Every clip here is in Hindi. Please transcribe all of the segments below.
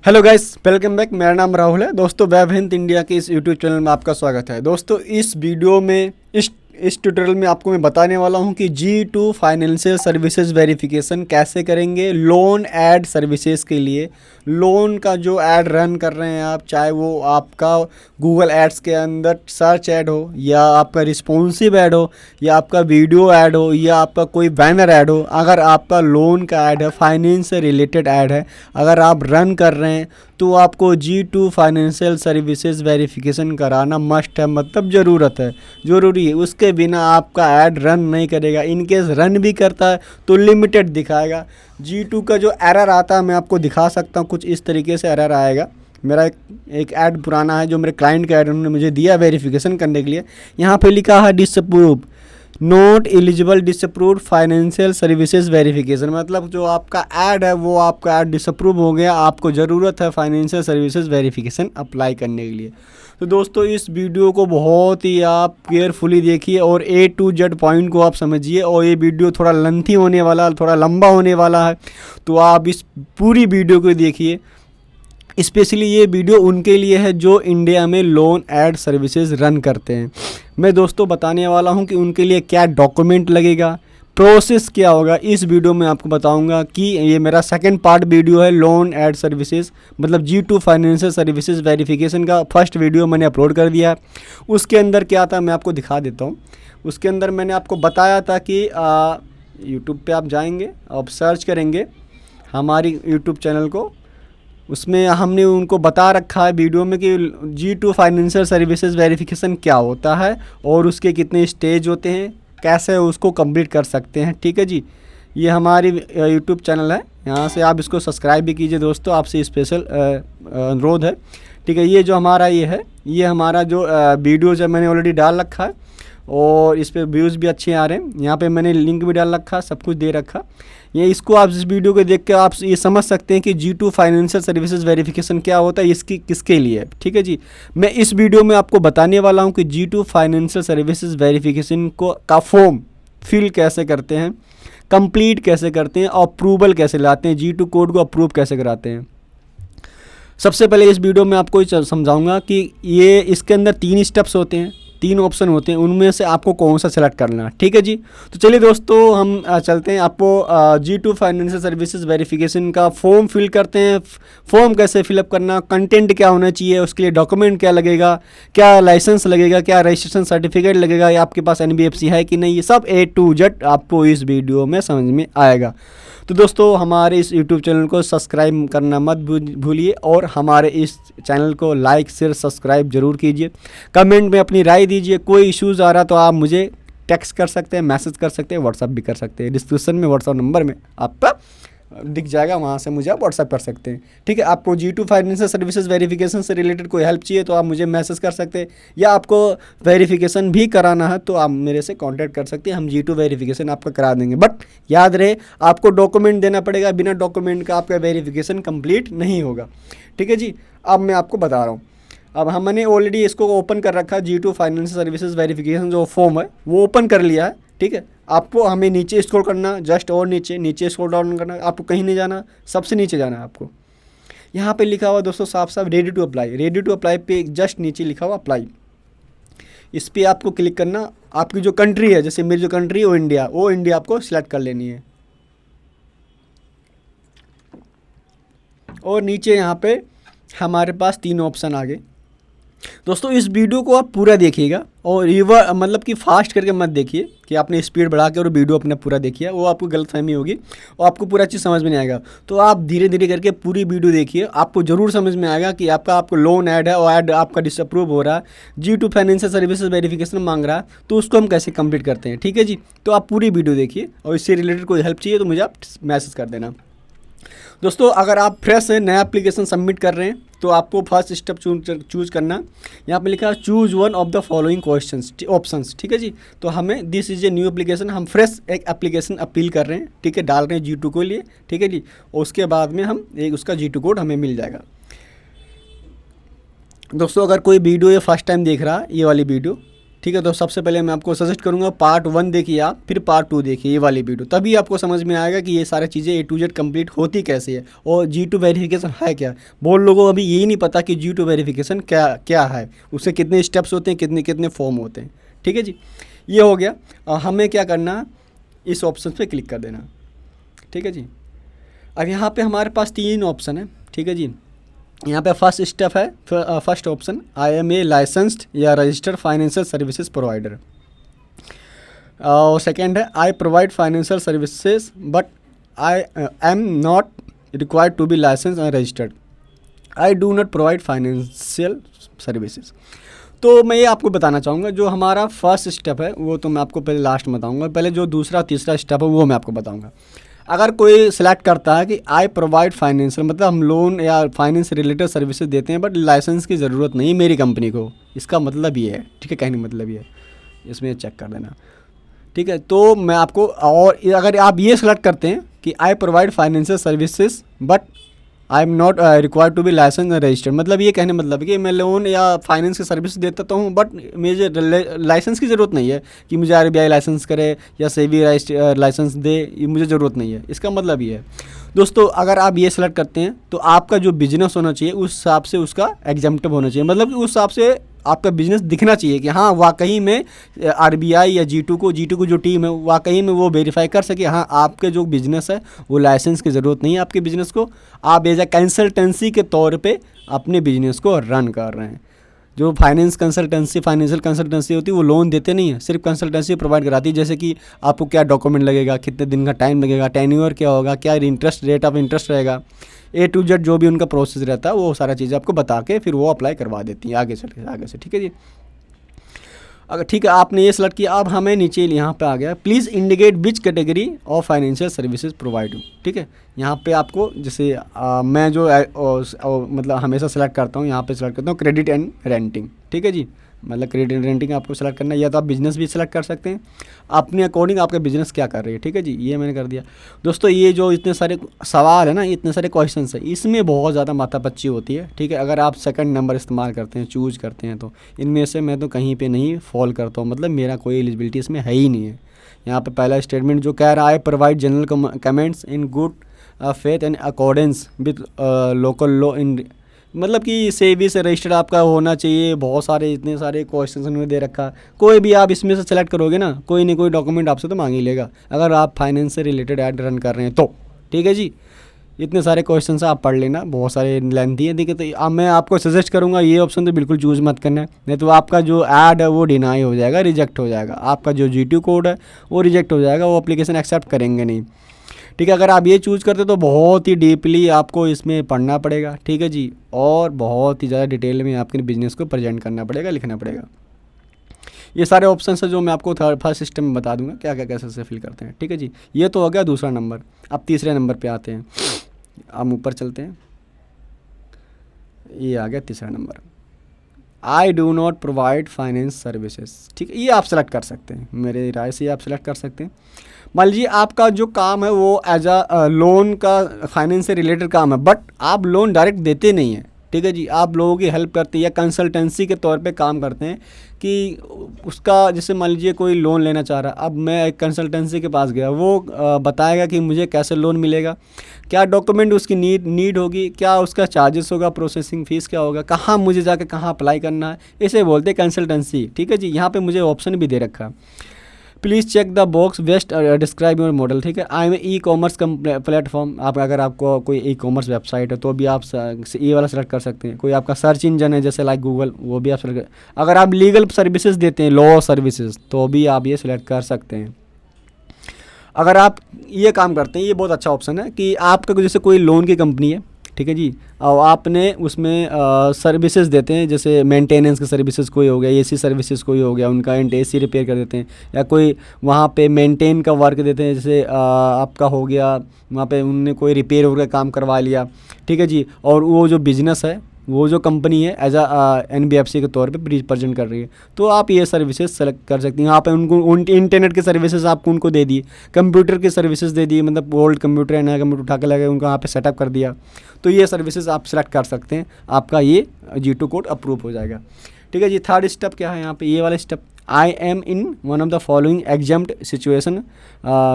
Hello guys, welcome back. मेरा नाम राहुल है। दोस्तों, वेब हिंद इंडिया के इस यूट्यूब चैनल में आपका स्वागत है। दोस्तों, इस वीडियो में इस ट्यूटोरियल में आपको मैं बताने वाला हूं कि G2 फाइनेंशियल सर्विसेज वेरिफिकेशन कैसे करेंगे लोन ऐड सर्विसेज के लिए। लोन का जो ऐड रन कर रहे हैं आप, चाहे वो आपका गूगल एड्स के अंदर सर्च ऐड हो, या आपका रिस्पॉन्सिव ऐड हो, या आपका वीडियो ऐड हो, या आपका कोई बैनर ऐड हो, अगर आपका लोन का ऐड है, फाइनेंस से रिलेटेड ऐड है, अगर आप रन कर रहे हैं तो आपको G2 फाइनेंशियल सर्विसेज वेरिफिकेशन कराना मस्ट है, मतलब ज़रूरी है। उसके बिना आपका ऐड रन नहीं करेगा। इनकेस रन भी करता है तो लिमिटेड दिखाएगा। G2 का जो एरर आता है मैं आपको दिखा सकता हूँ। कुछ इस तरीके से एरर आएगा। मेरा एक ऐड पुराना है जो मेरे क्लाइंट का ऐड उन्होंने मुझे दिया वेरिफिकेशन करने के लिए। यहाँ पे लिखा है disapprove, not eligible disapproved financial services verification, मतलब जो आपका ऐड है वो आपका ऐड डिसअप्रूव हो गया। आपको ज़रूरत है फाइनेंशियल सर्विसेज वेरिफिकेशन अप्लाई करने के लिए। तो दोस्तों, इस वीडियो को बहुत ही आप केयरफुली देखिए और A to Z पॉइंट को आप समझिए। और ये वीडियो थोड़ा लेंथी होने वाला, थोड़ा लंबा होने वाला है, तो आप इस पूरी वीडियो को देखिए। स्पेशली ये वीडियो उनके लिए है जो इंडिया में लोन ऐड सर्विसेज रन करते हैं। मैं दोस्तों बताने वाला हूं कि उनके लिए क्या डॉक्यूमेंट लगेगा, प्रोसेस क्या होगा। इस वीडियो में आपको बताऊंगा कि ये मेरा सेकंड पार्ट वीडियो है लोन ऐड सर्विसेज, मतलब G2 फाइनेंशियल सर्विसेज वेरिफिकेशन का फर्स्ट वीडियो मैंने अपलोड कर दिया है। उसके अंदर क्या था मैं आपको दिखा देता हूँ। उसके अंदर मैंने आपको बताया था कि यूट्यूब पे आप जाएंगे, आप सर्च करेंगे हमारी यूट्यूब चैनल को, उसमें हमने उनको बता रखा है वीडियो में कि G2 फाइनेंशियल सर्विसेज वेरिफिकेशन क्या होता है और उसके कितने स्टेज होते हैं, कैसे उसको कंप्लीट कर सकते हैं। ठीक है जी, ये हमारी यूट्यूब चैनल है, यहाँ से आप इसको सब्सक्राइब भी कीजिए। दोस्तों, आपसे स्पेशल अनुरोध है। ठीक है, ये जो हमारा ये हमारा जो वीडियोज़ है मैंने ऑलरेडी डाल रखा है और इस पर व्यूज़ भी अच्छे आ रहे हैं। यहाँ पे मैंने लिंक भी डाल रखा, सब कुछ दे रखा। ये इसको आप इस वीडियो को देख के आप ये समझ सकते हैं कि G2 फाइनेंशियल सर्विसेज वेरिफिकेशन क्या होता है, इसकी किसके लिए है। ठीक है जी, मैं इस वीडियो में आपको बताने वाला हूँ कि G2 फाइनेंशियल सर्विसेज वेरिफिकेशन का फॉर्म फिल कैसे करते हैं, कंप्लीट कैसे करते हैं और अप्रूवल कैसे लाते हैं, G2 कोड को अप्रूव कैसे कराते हैं। सबसे पहले इस वीडियो में आपको समझाऊंगा कि ये इसके अंदर 3 स्टेप्स होते हैं, 3 ऑप्शन होते हैं, उनमें से आपको कौन सा सेलेक्ट करना है। ठीक है जी, तो चलिए दोस्तों हम चलते हैं। आपको G2 फाइनेंशियल सर्विसेज वेरिफिकेशन का फॉर्म फिल करते हैं। फॉर्म कैसे फिलअप करना, कंटेंट क्या होना चाहिए, उसके लिए डॉक्यूमेंट क्या लगेगा, क्या लाइसेंस लगेगा, क्या रजिस्ट्रेशन सर्टिफिकेट लगेगा, या आपके पास NBFC है कि नहीं, ये सब A to Z आपको इस वीडियो में समझ में आएगा। तो दोस्तों, हमारे इस YouTube चैनल को सब्सक्राइब करना मत भूलिए और हमारे इस चैनल को लाइक शेयर सब्सक्राइब जरूर कीजिए। कमेंट में अपनी राय दीजिए। कोई इश्यूज़ आ रहा तो आप मुझे टेक्स्ट कर सकते हैं, मैसेज कर सकते हैं, व्हाट्सअप भी कर सकते हैं। डिस्क्रिप्शन में व्हाट्सअप नंबर में आपका दिख जाएगा, वहाँ से मुझे आप व्हाट्सअप कर सकते हैं। ठीक है, आपको G2 फाइनेंशियल सर्विसेज वेरिफिकेशन से रिलेटेड कोई हेल्प चाहिए तो आप मुझे मैसेज कर सकते हैं, या आपको वेरिफिकेशन भी कराना है तो आप मेरे से कांटेक्ट कर सकते हैं। हम G2 वेरिफिकेशन आपका करा देंगे। बट याद रहे, आपको डॉक्यूमेंट देना पड़ेगा। बिना डॉक्यूमेंट का आपका वेरिफिकेशन कंप्लीट नहीं होगा। ठीक है जी, अब मैं आपको बता रहा हूँ। अब हमने ऑलरेडी इसको ओपन कर रखा है, G2 फाइनेंशियल सर्विसेज वेरिफिकेशन जो फॉर्म है वो ओपन कर लिया है। ठीक है, आपको हमें नीचे स्क्रॉल करना, जस्ट और नीचे स्क्रॉल डाउन करना। आपको कहीं नहीं जाना, सबसे नीचे जाना है आपको। यहाँ पे लिखा हुआ दोस्तों साफ साफ ready to apply. Ready to apply पे जस्ट नीचे लिखा हुआ अप्लाई, इस पर आपको क्लिक करना। आपकी जो कंट्री है, जैसे मेरी जो कंट्री है वो इंडिया आपको सिलेक्ट कर लेनी है। और नीचे यहाँ पे हमारे पास 3 ऑप्शन आ गए। दोस्तों, इस वीडियो को आप पूरा देखिएगा और मतलब कि फास्ट करके मत देखिए कि आपने स्पीड बढ़ा के और वीडियो अपना पूरा देखिए, वो आपको गलतफहमी होगी और आपको पूरा चीज़ समझ में नहीं आएगा। तो आप धीरे धीरे करके पूरी वीडियो देखिए, आपको ज़रूर समझ में आएगा कि आपको लोन ऐड है और ऐड आपका डिसअप्रूव हो रहा है, G2 फाइनेंशियल सर्विसेज वेरिफिकेशन मांग रहा है, तो उसको हम कैसे कंप्लीट करते हैं। ठीक है जी, तो आप पूरी वीडियो देखिए और इससे रिलेटेड कोई हेल्प चाहिए तो मुझे आप मैसेज कर देना। दोस्तों, अगर आप फ्रेश है, नया एप्लीकेशन सबमिट कर रहे हैं तो आपको फर्स्ट स्टेप चूज करना। यहाँ पे लिखा है choose one of the following options. ठीक है जी, तो हमें this is a new application, हम फ्रेश एक एप्लीकेशन अपील कर रहे हैं। ठीक है, डाल रहे हैं G2 को लिए। ठीक है जी, और उसके बाद में हम उसका G2 कोड हमें मिल जाएगा। दोस्तों, अगर कोई वीडियो ये फर्स्ट टाइम देख रहा है, ये वाली वीडियो, ठीक है। तो सबसे पहले मैं आपको सजेस्ट करूंगा पार्ट 1 देखिए आप, फिर पार्ट 2 देखिए ये वाली वीडियो, तभी आपको समझ में आएगा कि ये सारी चीज़ें ए टू जेड कंप्लीट होती कैसे है और G2 वेरिफिकेशन है क्या। बहुत लोगों को अभी यही नहीं पता कि G2 वेरिफिकेशन क्या क्या है, उससे कितने स्टेप्स होते हैं, कितने कितने फॉर्म होते हैं। ठीक है जी, ये हो गया। हमें क्या करना, इस ऑप्शन पे क्लिक कर देना। ठीक है जी, अब यहाँ पे हमारे पास 3 ऑप्शन है। ठीक है जी, यहाँ पे फर्स्ट स्टेप है, first option I am a licensed या रजिस्टर्ड फाइनेंशियल सर्विसेज प्रोवाइडर, और सेकेंड है I provide financial services but I am not required to be license and registered, I do not provide financial services. तो मैं ये आपको बताना चाहूँगा, जो हमारा फर्स्ट स्टेप है वो तो मैं आपको पहले लास्ट में बताऊँगा, पहले जो दूसरा तीसरा स्टेप है वो मैं आपको बताऊँगा। अगर कोई सिलेक्ट करता है कि आई प्रोवाइड फाइनेंशियल, मतलब हम लोन या फाइनेंस रिलेटेड सर्विसेज देते हैं बट लाइसेंस की ज़रूरत नहीं मेरी कंपनी को, इसका मतलब ये है। ठीक है, कहने का मतलब ये है, इसमें चेक कर देना। ठीक है, तो मैं आपको, और अगर आप ये सिलेक्ट करते हैं कि I provide financial services but I am not required to be license and registered, मतलब ये कहने मतलब है कि मैं लोन या फाइनेंस की सर्विस देता हूँ बट मुझे लाइसेंस की ज़रूरत नहीं है कि मुझे RBI लाइसेंस करे या सेबी लाइसेंस दे, ये मुझे ज़रूरत नहीं है। इसका मतलब ये है दोस्तों, अगर आप ये सेलेक्ट करते हैं तो आपका जो बिजनेस होना चाहिए उस हिसाब से उसका एग्जाम्प्टिव होना चाहिए, मतलब उस हिसाब से आपका बिजनेस दिखना चाहिए कि हाँ वाकई में RBI या G2 को जो टीम है वाकई में वो वेरीफाई कर सके, हाँ आपके जो बिज़नेस है वो लाइसेंस की ज़रूरत नहीं है आपके बिज़नेस को, आप एज ए कंसल्टेंसी के तौर पे अपने बिजनेस को रन कर रहे हैं। जो फाइनेंशियल कंसल्टेंसी होती है वो लोन देते नहीं है, सिर्फ कंसल्टेंसी प्रोवाइड कराती है, जैसे कि आपको क्या डॉक्यूमेंट लगेगा, कितने दिन का टाइम लगेगा, टेन्योर क्या होगा, क्या इंटरेस्ट रेट ऑफ इंटरेस्ट रहेगा, A to Z जो भी उनका प्रोसेस रहता है वो सारा चीज़ें आपको बता के फिर वो अप्लाई करवा देती हैं आगे से। ठीक है जी, अगर ठीक है आपने ये सेलेक्ट किया, अब हमें नीचे यहाँ पे आ गया please indicate which category of financial services provide you. ठीक है, यहाँ पे आपको जैसे मैं जो मतलब हमेशा सेलेक्ट करता हूँ, यहाँ पे सेलेक्ट करता हूँ क्रेडिट एंड रेंटिंग। ठीक है जी, मतलब क्रेडिट एंड रेंटिंग आपको सेलेक्ट करना है, या तो आप बिज़नेस भी सेलेक्ट कर सकते हैं अपने अकॉर्डिंग, आपका बिज़नेस क्या कर रही है। ठीक है जी, ये मैंने कर दिया। दोस्तों ये जो इतने सारे सवाल है ना, इतने सारे क्वेश्चंस है, इसमें बहुत ज़्यादा माथापच्ची होती है। ठीक है, अगर आप सेकंड नंबर इस्तेमाल करते हैं, चूज़ करते हैं, तो इनमें से मैं तो कहीं पे नहीं फॉल करता हूँ, मतलब मेरा कोई एलिजिबिलिटी इसमें है ही नहीं है। यहाँ पे पहला स्टेटमेंट जो कह रहा है provide general comments in good faith and accordance with local law in, मतलब कि सेबी से रजिस्टर्ड आपका होना चाहिए। बहुत सारे इतने सारे क्वेश्चन उन्होंने दे रखा, कोई भी आप इसमें से सेलेक्ट करोगे ना, कोई ना कोई डॉक्यूमेंट आपसे तो मांग ही लेगा अगर आप फाइनेंस से रिलेटेड ऐड रन कर रहे हैं तो। ठीक है जी, इतने सारे क्वेश्चन आप पढ़ लेना, बहुत सारे लेंथी है। देखिए तो अब मैं आपको सजेस्ट करूँगा ये ऑप्शन तो बिल्कुल चूज़ मत करना है, नहीं तो आपका जो ऐड है वो डिनाई हो जाएगा, रिजेक्ट हो जाएगा, आपका जो G2 कोड है वो रिजेक्ट हो जाएगा, वो एप्लीकेशन एक्सेप्ट करेंगे नहीं। ठीक है, अगर आप ये चूज़ करते तो बहुत ही डीपली आपको इसमें पढ़ना पड़ेगा। ठीक है जी, और बहुत ही ज़्यादा डिटेल में आपके बिज़नेस को प्रेजेंट करना पड़ेगा, लिखना पड़ेगा। ये सारे ऑप्शन है जो मैं आपको फर्स्ट सिस्टम में बता दूंगा क्या क्या कैसे से फिल करते हैं। ठीक है जी, ये तो हो गया दूसरा नंबर। अब तीसरे नंबर पे आते हैं, हम ऊपर चलते हैं, ये आ गया तीसरा number, I do not provide finance services. ठीक है, ये आप सेलेक्ट कर सकते हैं, मेरे राय से आप सेलेक्ट कर सकते हैं। मान लीजिए आपका जो काम है वो एज अ लोन का फाइनेंस से रिलेटेड काम है, बट आप लोन डायरेक्ट देते नहीं हैं। ठीक है जी, आप लोगों की हेल्प करते हैं या कंसल्टेंसी के तौर पे काम करते हैं कि उसका, जैसे मान लीजिए कोई लोन लेना चाह रहा है, अब मैं एक कंसल्टेंसी के पास गया, वो बताएगा कि मुझे कैसे लोन मिलेगा, क्या डॉक्यूमेंट उसकी नीड होगी, क्या उसका चार्जेस होगा, प्रोसेसिंग फ़ीस क्या होगा, कहाँ मुझे जाकर कहाँ अप्लाई करना है, इसे बोलते हैं कंसल्टेंसी। ठीक है जी, यहाँ पे मुझे ऑप्शन भी दे रखा है please check the box best describe your model. ठीक है, I am e commerce platform, आप अगर आपको कोई ई कॉमर्स वेबसाइट है तो भी आप ये वाला सेलेक्ट कर सकते हैं। कोई आपका सर्च इंजन है जैसे लाइक गूगल, वो भी आप सेलेक्ट, अगर आप लीगल सर्विसेज देते हैं, लॉ सर्विसेज, तो भी आप ये सिलेक्ट कर सकते हैं। अगर आप ये काम करते हैं, ये बहुत अच्छा ऑप्शन है कि आपका जैसे कोई लोन की कंपनी है, ठीक है जी, और आपने उसमें सर्विसेज देते हैं, जैसे मेंटेनेंस की सर्विसेज कोई हो गया, एसी सर्विसेज कोई हो गया, उनका एसी रिपेयर कर देते हैं, या कोई वहाँ पे मेंटेन का वर्क देते हैं, जैसे आपका हो गया वहाँ पे उनने कोई रिपेयर वगैरह काम करवा लिया। ठीक है जी, और वो जो बिज़नेस है, वो जो कंपनी है एज NBFC के तौर पे प्रेजेंट कर रही है, तो आप ये सर्विसेज सेलेक्ट कर सकती हैं। यहाँ पे उनको इंटरनेट की सर्विसेज आपको उनको दे दी, कंप्यूटर की सर्विसेज दे दी, मतलब ओल्ड कंप्यूटर है नया कंप्यूटर उठा के लगे उनको यहाँ पे सेटअप कर दिया, तो ये सर्विसेज आप सेलेक्ट कर सकते हैं, आपका ये G2 कोड अप्रूव हो जाएगा। ठीक है जी, थर्ड स्टेप क्या है यहाँ पे, ये वाला step, I am in one of the following exempt situation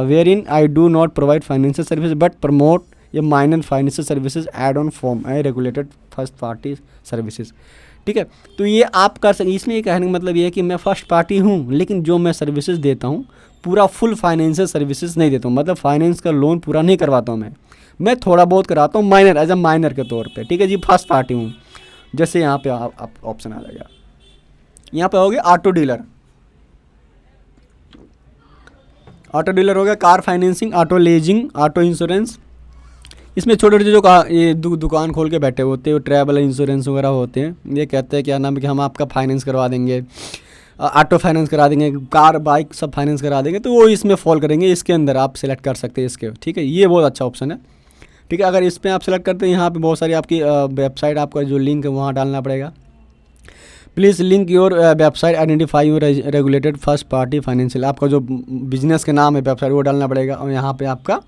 where in I do not provide financial service but promote ये minor financial services add on form I regulated first party services. ठीक है, तो ये आप कर सकते, इसमें ये कहने का मतलब ये है कि मैं फर्स्ट पार्टी हूँ लेकिन जो मैं सर्विसेज देता हूँ पूरा फुल फाइनेंशियल सर्विसेज नहीं देता हूँ, मतलब फाइनेंस का लोन पूरा नहीं करवाता हूँ मैं थोड़ा बहुत कराता हूँ माइनर, एज अ माइनर के तौर पे। ठीक है जी, फर्स्ट पार्टी हूँ। जैसे यहाँ पे आप ऑप्शन आ जाएगा, यहाँ पे हो गया ऑटो डीलर, ऑटो डीलर हो गया, car financing, auto leasing, auto insurance. इसमें छोटे छोटे जो ये दुकान खोल के बैठे होते हैं, ट्रैवल इंश्योरेंस वगैरह होते हैं, ये कहते हैं क्या नाम है कि हम आपका फाइनेंस करवा देंगे, ऑटो फाइनेंस करा देंगे, कार बाइक सब फाइनेंस करा देंगे, तो वो इसमें फॉल करेंगे, इसके अंदर आप सेलेक्ट कर सकते हैं इसके। ठीक है, ये बहुत अच्छा ऑप्शन है। ठीक है, अगर इस पर आप सेलेक्ट करते हैं, यहाँ पे बहुत सारी आपकी वेबसाइट, आपका जो लिंक है वहाँ डालना पड़ेगा। Please link your website identify your regulated first party financial, आपका जो बिजनेस का नाम है वेबसाइट वो डालना पड़ेगा, और यहाँ पे आपका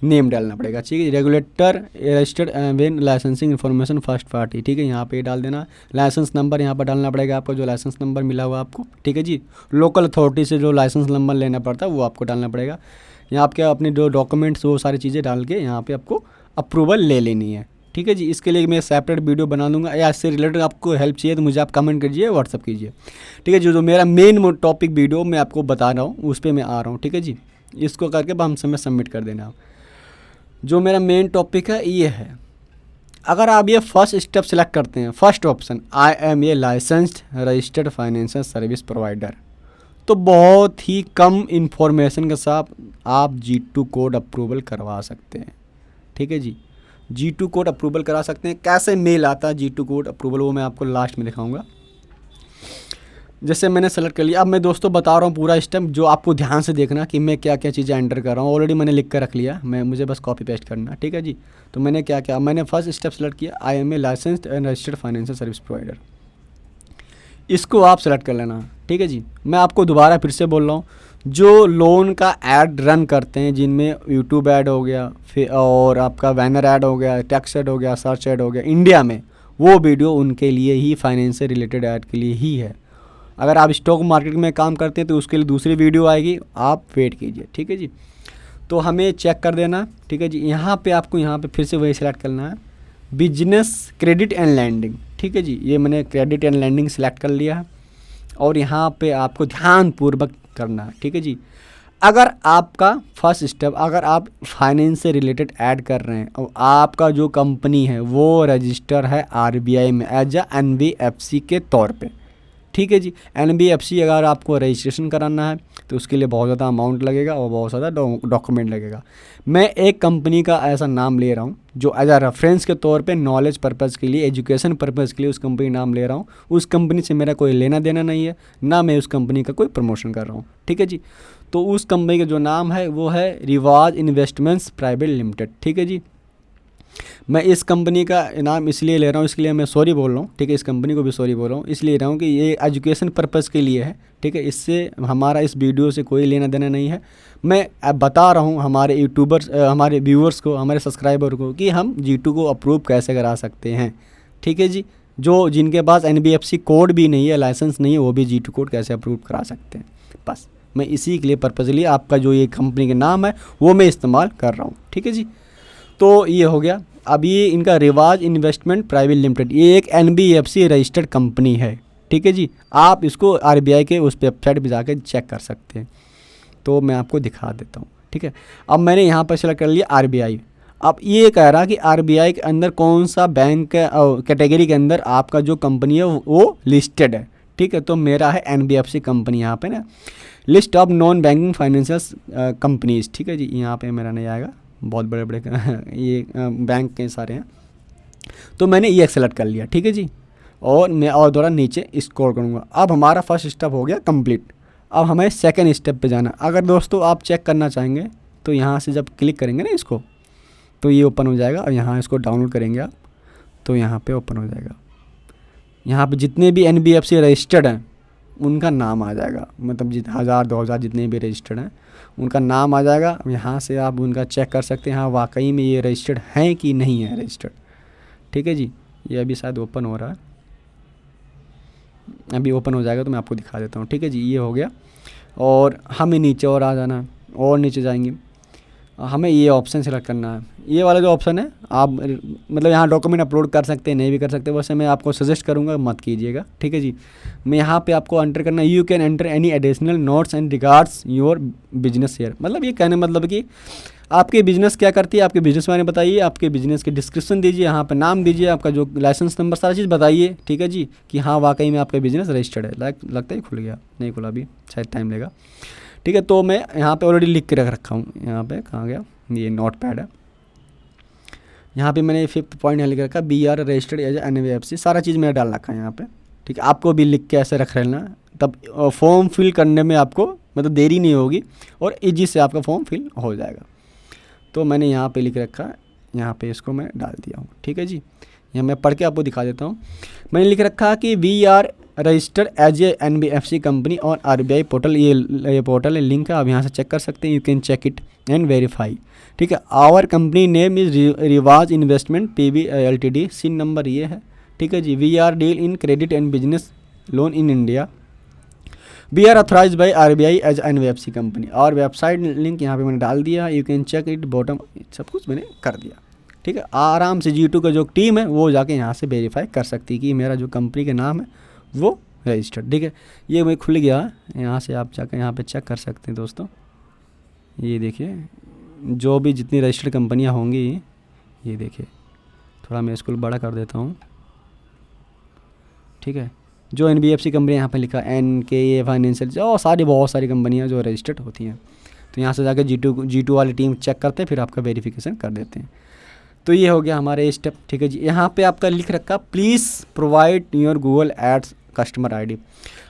नेम डालना पड़ेगा। ठीक है, regulator registered when licensing information first party. ठीक है, यहाँ पे डाल देना, लाइसेंस नंबर यहाँ पर डालना पड़ेगा, आपका जो लाइसेंस नंबर मिला हुआ आपको। ठीक है जी, लोकल अथॉरिटी से जो लाइसेंस नंबर लेना पड़ता है वो आपको डालना पड़ेगा। यहाँ आपके अपने जो डॉक्यूमेंट्स वो सारी चीज़ें डाल के यहाँ पे आपको अप्रूवल ले लेनी है। ठीक है जी, इसके लिए मैं सेपरेट वीडियो बना दूंगा, या इससे रिलेटेड आपको हेल्प चाहिए तो मुझे आप कमेंट कीजिए, व्हाट्सअप कीजिए। ठीक है, जो मेरा मेन टॉपिक वीडियो मैं आपको बता रहा हूँ उस पर मैं आ रहा हूँ। ठीक है जी, इसको करके हम समय सबमिट कर देना। जो मेरा मेन टॉपिक है ये है, अगर आप ये फर्स्ट स्टेप सेलेक्ट करते हैं, first option I am a licensed registered financial service provider, तो बहुत ही कम इंफॉर्मेशन के साथ आप G2 कोड अप्रूवल करवा सकते हैं। ठीक है जी, G2 कोड अप्रूवल करा सकते हैं। कैसे मेल आता है G2 कोड अप्रूवल, वो मैं आपको लास्ट में दिखाऊंगा। जैसे मैंने सेलेक्ट कर लिया, अब मैं दोस्तों बता रहा हूँ पूरा स्टेप, जो आपको ध्यान से देखना कि मैं क्या क्या चीज़ें एंटर कर रहा हूँ। ऑलरेडी मैंने लिख कर रख लिया, मुझे बस कॉपी पेस्ट करना। ठीक है जी, तो मैंने क्या क्या, मैंने फर्स्ट स्टेप सेलेक्ट किया, I am a licensed and registered financial service provider, इसको आप सेलेक्ट कर लेना। ठीक है जी, मैं आपको दोबारा फिर से बोल रहा हूँ, जो लोन का ऐड रन करते हैं, जिनमें यूट्यूब ऐड हो गया, फिर और आपका बैनर ऐड हो गया, टेक्स्ट ऐड हो गया, सर्च ऐड हो गया इंडिया में, वो वीडियो उनके लिए ही, फाइनेंस से रिलेटेड ऐड के लिए ही है। अगर आप स्टॉक मार्केट में काम करते हैं तो उसके लिए दूसरी वीडियो आएगी, आप वेट कीजिए। ठीक है जी, तो हमें चेक कर देना। ठीक है जी, यहाँ पे आपको यहाँ पे फिर से वही सेलेक्ट करना है, बिजनेस क्रेडिट एंड लैंडिंग। ठीक है जी, ये मैंने क्रेडिट एंड लैंडिंग सेलेक्ट कर लिया है, और यहाँ पे आपको ध्यानपूर्वक करना है। ठीक है जी, अगर आपका फर्स्ट स्टेप, अगर आप फाइनेंस से रिलेटेड ऐड कर रहे हैं और आपका जो कंपनी है वो रजिस्टर है RBI में एज अ NBFC के तौर पे। ठीक है जी, NBFC अगर आपको रजिस्ट्रेशन कराना है तो उसके लिए बहुत ज़्यादा अमाउंट लगेगा और बहुत ज़्यादा डॉक्यूमेंट लगेगा। मैं एक कंपनी का ऐसा नाम ले रहा हूँ जो एज अ रेफरेंस के तौर पे, नॉलेज पर्पज़ के लिए, एजुकेशन पर्पज़ के लिए उस कंपनी नाम ले रहा हूँ। उस कंपनी से मेरा कोई लेना देना नहीं है, ना मैं उस कंपनी का कोई प्रमोशन कर रहा हूँ। ठीक है जी, तो उस कंपनी का जो नाम है वो है रिवाज इन्वेस्टमेंट्स प्राइवेट लिमिटेड। ठीक है जी, मैं इस कंपनी का नाम इसलिए ले रहा हूँ, इसलिए मैं सॉरी बोल रहा हूँ। ठीक है, इस कंपनी को भी सॉरी बोल रहा हूँ, इसलिए रहा हूँ कि ये एजुकेशन पर्पज़ के लिए है। ठीक है, इससे हमारा इस वीडियो से कोई लेना देना नहीं है। मैं अब बता रहा हूँ हमारे यूट्यूबर्स, हमारे व्यूअर्स को, हमारे सब्सक्राइबर को कि हम G2 को अप्रूव कैसे करा सकते हैं। ठीक है जी, जो जिनके पास NBFC कोड भी नहीं है, लाइसेंस नहीं है, वो भी G2 कोड कैसे अप्रूव करा सकते हैं। बस मैं इसी के लिए पर्पज़ली आपका जो ये कंपनी का नाम है वो मैं इस्तेमाल कर रहा हूँ। ठीक है जी, तो ये हो गया। अब ये इनका रिवाज इन्वेस्टमेंट प्राइवेट लिमिटेड, ये एक NBFC रजिस्टर्ड कंपनी है। ठीक है जी, आप इसको RBI के उस वेबसाइट पर जाकर चेक कर सकते हैं, तो मैं आपको दिखा देता हूँ। ठीक है, अब मैंने यहाँ पर सेलेक्ट कर लिया RBI। अब ये कह रहा कि RBI के अंदर कौन सा बैंक कैटेगरी के अंदर आपका जो कंपनी है वो लिस्टेड है। ठीक है, तो मेरा है NBFC कंपनी यहाँ पे ना, list of non banking financial companies. ठीक है जी, यहाँ पे मेरा नहीं आएगा, बहुत बड़े बड़े ये बैंक के सारे हैं, तो मैंने ये सेलेक्ट कर लिया। ठीक है जी, और मैं और दोबारा नीचे स्क्रॉल करूँगा। अब हमारा फर्स्ट स्टेप हो गया कंप्लीट। अब हमें सेकंड स्टेप पे जाना। अगर दोस्तों आप चेक करना चाहेंगे तो यहाँ से जब क्लिक करेंगे ना इसको, तो ये ओपन हो जाएगा, और यहाँ इसको डाउनलोड करेंगे आप तो यहाँ पे ओपन हो जाएगा। यहाँ पे जितने भी NBFC रजिस्टर्ड हैं उनका नाम आ जाएगा, मतलब 1000-2000 जितने भी रजिस्टर्ड हैं उनका नाम आ जाएगा। यहाँ से आप उनका चेक कर सकते हैं, हाँ वाकई में ये रजिस्टर्ड हैं कि नहीं है रजिस्टर्ड। ठीक है जी, ये अभी शायद ओपन हो रहा है, अभी ओपन हो जाएगा तो मैं आपको दिखा देता हूँ। ठीक है जी, ये हो गया। और हमें नीचे और आ जाना है, और नीचे जाएंगे, हमें ये ऑप्शन सेलेक्ट करना है। ये वाला जो ऑप्शन है आप मतलब यहाँ डॉक्यूमेंट अपलोड कर सकते हैं, नहीं भी कर सकते, वैसे मैं आपको सजेस्ट करूँगा मत कीजिएगा। ठीक है जी, मैं यहाँ पे आपको एंटर करना है, you can enter any additional notes and regards your business share. मतलब ये कहने मतलब कि आपके बिजनेस क्या करती है, आपके बिजनेस के बारे में बताइए, आपके बिजनेस की डिस्क्रिप्शन दीजिए, यहाँ पे नाम दीजिए, आपका जो लाइसेंस नंबर, सारी चीज़ बताइए। ठीक है जी, कि हाँ वाकई में आपका बिजनेस रजिस्टर्ड है। लगता है खुल गया, नहीं खुला अभी, शायद टाइम लेगा। ठीक है, तो मैं यहाँ पे ऑलरेडी लिख के रख रखा हूँ। यहाँ पे कहाँ गया, ये नोट पैड है, यहाँ पे मैंने 5th पॉइंट लिख रखा, BR रजिस्टर्ड एज NBFC, सारा चीज़ मैंने डाल रखा है यहाँ पे। ठीक है, आपको भी लिख के ऐसे रख लेना, तब फॉर्म फिल करने में आपको मतलब देरी नहीं होगी और ईजी से आपका फॉर्म फिल हो जाएगा। तो मैंने यहाँ पे लिख रखा है, यहाँ पे इसको मैं डाल दिया हूँ। ठीक है जी, यहाँ मैं पढ़ के आपको दिखा देता हूँ। मैंने लिख रखा कि VR registered as a NBFC company और RBI पोर्टल, ये पोर्टल है, लिंक है, आप यहाँ से चेक कर सकते हैं, you can check it and verify. ठीक है, our company name is Riwaz investment PV LTD, CIN number ये है। ठीक है जी, VR deal in credit and business loan in India, BR authorize by RBI as NBFC company, और वेबसाइट लिंक यहाँ पे मैंने डाल दिया, you can check it bottom, सब कुछ मैंने कर दिया। ठीक है, आराम से G2 का जो टीम है वो जाके यहाँ से वेरीफाई कर सकती है कि मेरा जो कंपनी का नाम है वो रजिस्टर्ड। ठीक है, ये मैं खुल गया, यहाँ से आप जाकर यहाँ पे चेक कर सकते हैं दोस्तों। ये देखिए, जो भी जितनी रजिस्टर्ड कंपनियाँ होंगी, ये देखिए, थोड़ा मैं इसको बड़ा कर देता हूँ। ठीक है, जो NBFC कंपनी यहाँ पे लिखा NKA फाइनेंशियल, जो बहुत सारी कंपनियाँ जो रजिस्टर्ड होती हैं, तो यहाँ से जाकर G2 वाली टीम चेक करते हैं, फिर आपका वेरिफिकेशन कर देते हैं। तो ये हो गया हमारे स्टेप। ठीक है जी, यहाँ पे आपका लिख रखा please provide your Google ads customer ID।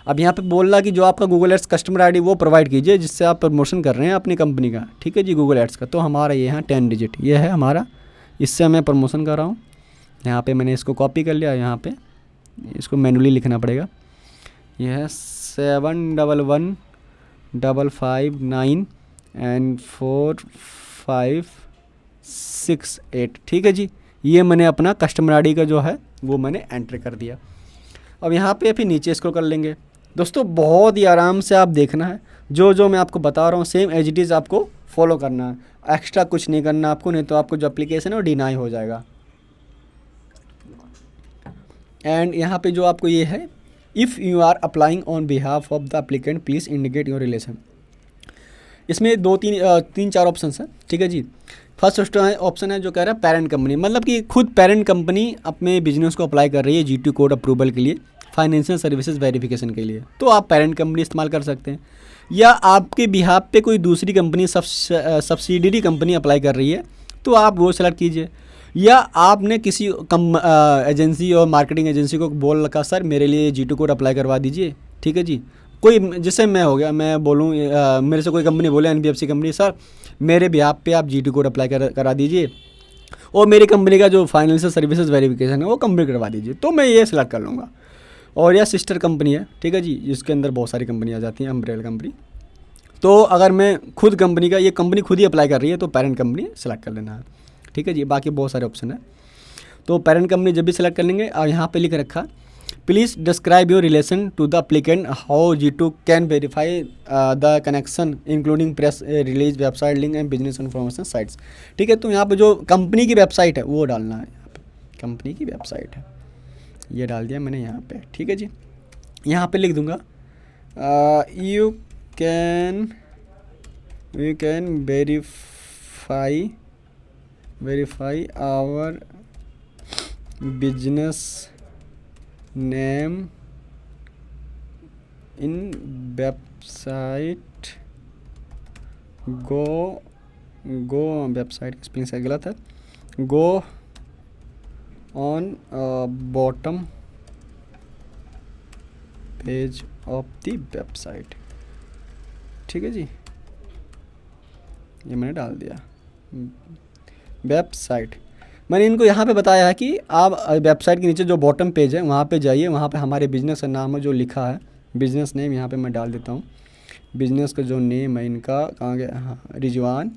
अब यहाँ पे बोल रहा कि जो आपका गूगल एड्स कस्टमर ID वो प्रोवाइड कीजिए जिससे आप प्रमोशन कर रहे हैं अपनी कंपनी का। ठीक है जी, गूगल एड्स का, तो हमारा ये यहाँ 10 डिजिट ये है हमारा, इससे मैं प्रमोशन कर रहा हूँ। यहाँ पे मैंने इसको कॉपी कर लिया, यहाँ पे इसको मैनुअली लिखना पड़ेगा। ये है 711559 एंड 4568। ठीक है जी, ये मैंने अपना कस्टमर ID का जो है वो मैंने एंटर कर दिया। अब यहाँ पे फिर नीचे स्क्रॉल कर लेंगे दोस्तों, बहुत ही आराम से आप देखना है, जो मैं आपको बता रहा हूँ सेम एज इट इज़ आपको फॉलो करना है, एक्स्ट्रा कुछ नहीं करना आपको, नहीं तो आपको जो एप्लीकेशन है वो डिनाई हो जाएगा। एंड यहाँ पे जो आपको ये है, if you are applying on behalf of the applicant please indicate your relation. इसमें तीन चार ऑप्शन हैं। ठीक है जी, फर्स्ट ऑप्शन है जो कह रहा है पेरेंट कंपनी, मतलब कि खुद पेरेंट कंपनी अपने बिजनेस को अप्लाई कर रही है G2 कोड अप्रूवल के लिए, फाइनेंशियल सर्विसेज वेरिफिकेशन के लिए, तो आप पेरेंट कंपनी इस्तेमाल कर सकते हैं। या आपके बिहाफ पे कोई दूसरी कंपनी सब्सिडियरी कंपनी अप्लाई कर रही है तो आप वो सेलेक्ट कीजिए। या आपने किसी एजेंसी और मार्केटिंग एजेंसी को बोल रखा सर मेरे लिए G2 कोड अप्लाई करवा दीजिए। ठीक है जी, कोई जैसे मैं हो गया, मैं बोलूँ मेरे से कोई कंपनी बोले NBFC कंपनी, सर मेरे बिहाफ पे आप G2 कोड अप्लाई करा दीजिए और मेरी कंपनी का जो फाइनेंशियल सर्विसेज वेरिफिकेशन है वो कंप्लीट करवा दीजिए, तो मैं ये सिलेक्ट कर लूँगा। और या सिस्टर कंपनी है, ठीक है जी, जिसके अंदर बहुत सारी कंपनी आ जाती हैं, अम्ब्रेला कंपनी। तो अगर मैं खुद कंपनी का, ये कंपनी खुद ही अप्लाई कर रही है तो पेरेंट कंपनी सेलेक्ट कर लेना है। ठीक है जी, बाकी बहुत सारे ऑप्शन है, तो पेरेंट कंपनी जब भी सेलेक्ट कर लेंगे। और यहाँ पे लिख रखा please describe your relation to the applicant, how G2 can verify the connection including press release, website link and business information sites. ठीक है, तो यहाँ पे जो कंपनी की वेबसाइट है वो डालना है, यहाँ पे कंपनी की वेबसाइट है, ये डाल दिया मैंने यहाँ पे। ठीक है जी, यहाँ पे लिख दूँगा you can verify our business name in website go website का स्पेलिंग शायद गलत है, go on bottom page of the website. ठीक है जी, ये मैंने डाल दिया वेबसाइट। मैंने इनको यहाँ पे बताया है कि आप वेबसाइट के नीचे जो बॉटम पेज है वहाँ पे जाइए, वहाँ पे हमारे बिज़नेस का नाम है जो लिखा है, बिज़नेस नेम यहाँ पे मैं डाल देता हूँ। बिज़नेस का जो नेम है इनका कहाँ गया, हाँ रिवाज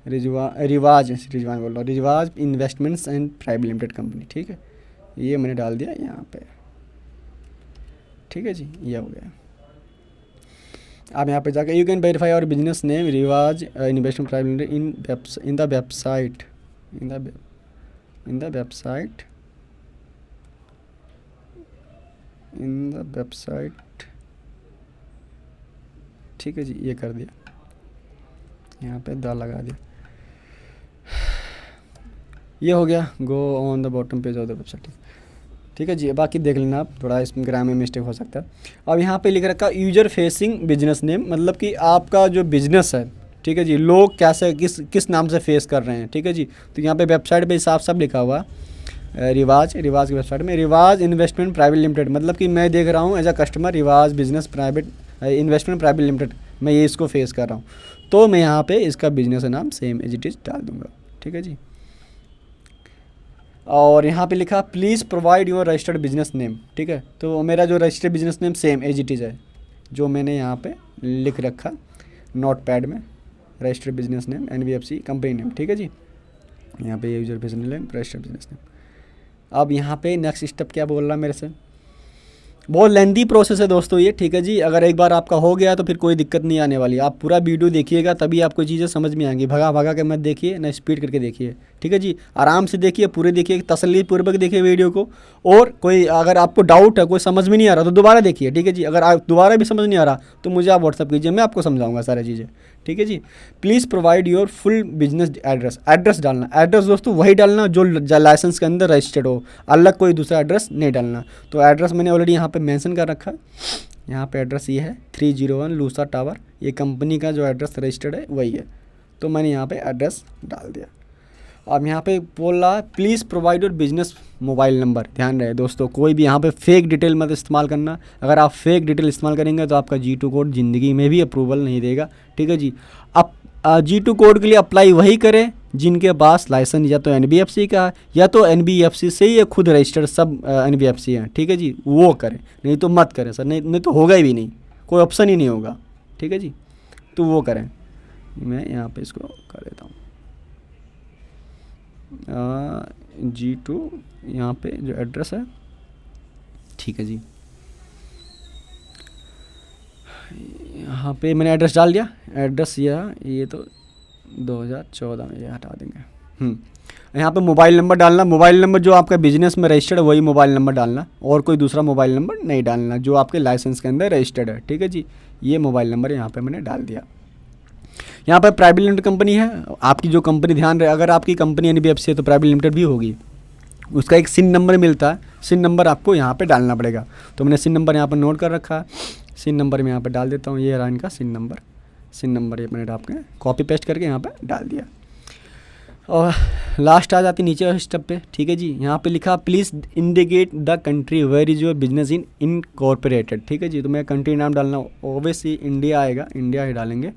बोल रहा हूँ, रिवाज investments and private limited company. ठीक है, ये मैंने डाल दिया यहाँ पे। ठीक है जी, ये हो गया। आप यहाँ पे जाकर यू कैन वेरीफाई और बिजनेस नेम रिवाज investment private limited in the website in the website. ठीक है जी, ये कर दिया, यहाँ पे द लगा दिया, ये हो गया। Go on the bottom page of the website. ठीक है जी, बाकी देख लेना आप, थोड़ा इसमें ग्रामर मिस्टेक हो सकता है। अब यहाँ पे लिख रखा यूजर फेसिंग बिजनेस नेम, मतलब कि आपका जो बिजनेस है, ठीक है जी, लोग कैसे किस नाम से फेस कर रहे हैं। ठीक है जी, तो यहाँ पे वेबसाइट पे साफ साफ लिखा हुआ रिवाज की वेबसाइट में रिवाज इन्वेस्टमेंट प्राइवेट लिमिटेड, मतलब कि मैं देख रहा हूँ एज अ कस्टमर रिवाज business private investment private limited, मैं ये इसको फेस कर रहा हूँ, तो मैं यहाँ पे इसका बिजनेस का नाम सेम एज इट इज़ डाल दूँगा। ठीक है जी, और यहाँ पे लिखा please provide your registered business name. ठीक है, तो मेरा जो registered business name same as it is है जो मैंने यहाँ पे लिख रखा नोट पैड में, registered business name NBFC company name. ठीक है जी, यहाँ पे user business name registered business name. अब यहाँ पे नेक्स्ट स्टेप क्या बोल रहा है मेरे से, बहुत लेंदी प्रोसेस है दोस्तों ये। ठीक है जी, अगर एक बार आपका हो गया तो फिर कोई दिक्कत नहीं आने वाली। आप पूरा वीडियो देखिएगा तभी आपको चीज़ें समझ में आएंगी, भगा के मत देखिए, ना स्पीड करके देखिए। ठीक है जी, आराम से देखिए, पूरे देखिए, तसल्ली पूर्वक देखिए वीडियो को। और कोई अगर आपको डाउट है, कोई समझ में नहीं आ रहा तो दोबारा देखिए। ठीक है जी, अगर आप दोबारा भी समझ नहीं आ रहा तो मुझे आप व्हाट्सअप कीजिए, मैं आपको समझाऊंगा सारी चीज़ें। ठीक है जी, please provide your full business address डालना। एड्रेस दोस्तों वही डालना जो लाइसेंस के अंदर रजिस्टर्ड हो, अलग कोई दूसरा एड्रेस नहीं डालना। तो एड्रेस मैंने ऑलरेडी यहाँ पे मेंशन कर रखा है। यहाँ पे एड्रेस ये है 301 लूसा टावर, ये कंपनी का जो एड्रेस रजिस्टर्ड है वही है, तो मैंने यहाँ पे एड्रेस डाल दिया। अब यहाँ पे बोल रहा है please provide your business mobile number. ध्यान रहे दोस्तों, कोई भी यहाँ पे फेक डिटेल मत इस्तेमाल करना। अगर आप फेक डिटेल इस्तेमाल करेंगे तो आपका G2 कोड ज़िंदगी में भी अप्रूवल नहीं देगा। ठीक है जी, अब G2 कोड के लिए अप्लाई वही करें जिनके पास लाइसेंस या तो NBFC का है या तो NBFC से ही खुद रजिस्टर्ड सब NBFC हैं। ठीक है जी, वो करें, नहीं तो मत करें सर, नहीं तो होगा ही नहीं, कोई ऑप्शन ही नहीं होगा। ठीक है जी, तो वो करें। मैं यहाँ पे इसको कर देता हूँ G2, यहाँ पे जो एड्रेस है। ठीक है जी, यहाँ पे मैंने एड्रेस डाल दिया। एड्रेस ये तो 2014 में, ये हटा देंगे। यहाँ पे मोबाइल नंबर डालना, मोबाइल नंबर जो आपका बिजनेस में रजिस्टर्ड है वही मोबाइल नंबर डालना, और कोई दूसरा मोबाइल नंबर नहीं डालना जो आपके लाइसेंस के अंदर रजिस्टर्ड है। ठीक है जी, ये मोबाइल नंबर यहाँ पे मैंने डाल दिया। यहाँ पर प्राइवेट लिमिटेड कंपनी है, आपकी जो कंपनी, ध्यान रहे अगर आपकी कंपनी NBFC है तो प्राइवेट लिमिटेड भी होगी, उसका एक सिन नंबर मिलता है, सिन नंबर आपको यहाँ पे डालना पड़ेगा। तो मैंने सिन नंबर यहाँ पर नोट कर रखा है, सिन नंबर मैं यहाँ पे डाल देता हूँ, ये रहा इनका सिन नंबर ये मैंने आपके कॉपी पेस्ट करके यहाँ पे डाल दिया। और लास्ट आ जाती नीचे स्टेप पे। ठीक है जी, यहाँ पे लिखा please indicate the country where is your business incorporated. ठीक है जी, तो मैं कंट्री नाम डालना, ओबियसली इंडिया आएगा, इंडिया ही डालेंगे,